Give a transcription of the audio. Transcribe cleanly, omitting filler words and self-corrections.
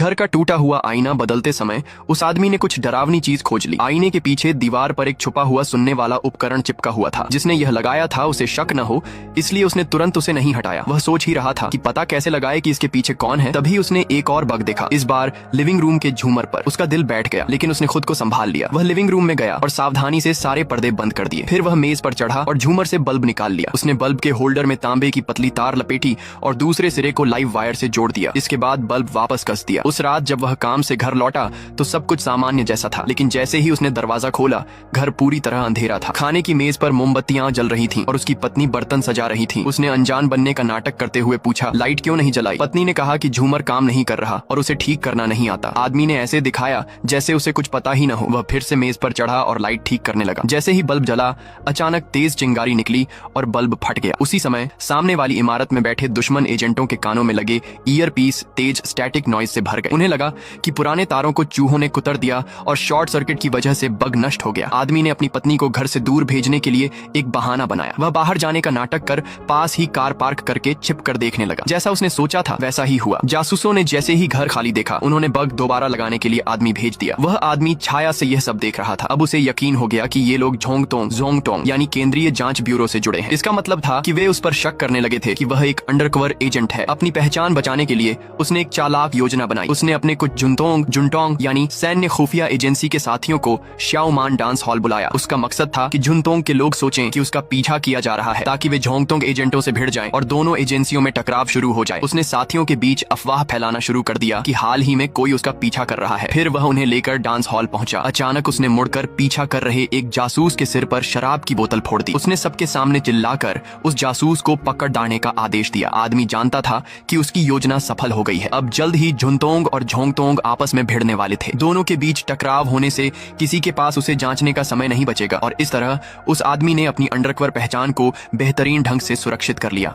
घर का टूटा हुआ आईना बदलते समय उस आदमी ने कुछ डरावनी चीज खोज ली। आईने के पीछे दीवार पर एक छुपा हुआ सुनने वाला उपकरण चिपका हुआ था। जिसने यह लगाया था उसे शक न हो, इसलिए उसने तुरंत उसे नहीं हटाया। वह सोच ही रहा था कि पता कैसे लगाए कि इसके पीछे कौन है। तभी उसने एक और बग देखा, इस बार लिविंग रूम के झूमर पर। उसका दिल बैठ गया, लेकिन उसने खुद को संभाल लिया। वह लिविंग रूम में गया और सावधानी से सारे पर्दे बंद कर दिए। फिर वह मेज पर चढ़ा और झूमर से बल्ब निकाल लिया। उसने बल्ब के होल्डर में तांबे की पतली तार लपेटी और दूसरे सिरे को लाइव वायर से जोड़ दिया। इसके बाद बल्ब वापस कस दिया। उस रात जब वह काम से घर लौटा तो सब कुछ सामान्य जैसा था, लेकिन जैसे ही उसने दरवाजा खोला घर पूरी तरह अंधेरा था। खाने की मेज पर मोमबत्तियां जल रही थीं और उसकी पत्नी बर्तन सजा रही थी। उसने अनजान बनने का नाटक करते हुए पूछा, लाइट क्यों नहीं जलाई? पत्नी ने कहा कि झूमर काम नहीं कर रहा और उसे ठीक करना नहीं आता। आदमी ने ऐसे दिखाया जैसे उसे कुछ पता ही न हो। वह फिर से मेज पर चढ़ा और लाइट ठीक करने लगा। जैसे ही बल्ब जला अचानक तेज चिंगारी निकली और बल्ब फट गया। उसी समय सामने वाली इमारत में बैठे दुश्मन एजेंटों के कानों में लगे ईयरपीस तेज स्टैटिक नॉइज से भर गए। उन्हें लगा कि पुराने तारों को चूहों ने कुतर दिया और शॉर्ट सर्किट की वजह से बग नष्ट हो गया। आदमी ने अपनी पत्नी को घर से दूर भेजने के लिए एक बहाना बनाया। वह बाहर जाने का नाटक कर पास ही कार पार्क करके छिप कर देखने लगा। जैसा उसने सोचा था वैसा ही हुआ। जासूसों ने जैसे ही घर खाली देखा उन्होंने बग दोबारा लगाने के लिए आदमी भेज दिया। वह आदमी छाया से यह सब देख रहा था। अब उसे यकीन हो गया कि ये लोग जोंगटोंग यानी केंद्रीय जांच ब्यूरो से जुड़े हैं। इसका मतलब था कि वे उस पर शक करने लगे थे कि वह एक अंडरकवर एजेंट है। अपनी पहचान बचाने के लिए उसने एक चालाक योजना बनाई। उसने अपने कुछ जुनटोंग यानी सैन्य खुफिया एजेंसी के साथियों को श्याओमान डांस हॉल बुलाया। उसका मकसद था कि जुनटोंग के लोग सोचें कि उसका पीछा किया जा रहा है, ताकि वे जोंगटोंग एजेंटों से भिड़ जाएं और दोनों एजेंसियों में टकराव शुरू हो जाए। उसने साथियों के बीच अफवाह फैलाना शुरू कर दिया कि हाल ही में कोई उसका पीछा कर रहा है। फिर वह उन्हें लेकर डांस हॉल पहुंचा। अचानक उसने मुड़कर पीछा कर रहे एक जासूस के सिर पर शराब की बोतल फोड़ दी। उसने सबके सामने चिल्लाकर उस जासूस को पकड़ डालने का आदेश दिया। आदमी जानता था कि उसकी योजना सफल हो गई है। अब जल्द ही जुनटोंग और जोंगटोंग आपस में भिड़ने वाले थे। दोनों के बीच टकराव होने से किसी के पास उसे जांचने का समय नहीं बचेगा और इस तरह उस आदमी ने अपनी अंडरकवर पहचान को बेहतरीन ढंग से सुरक्षित कर लिया।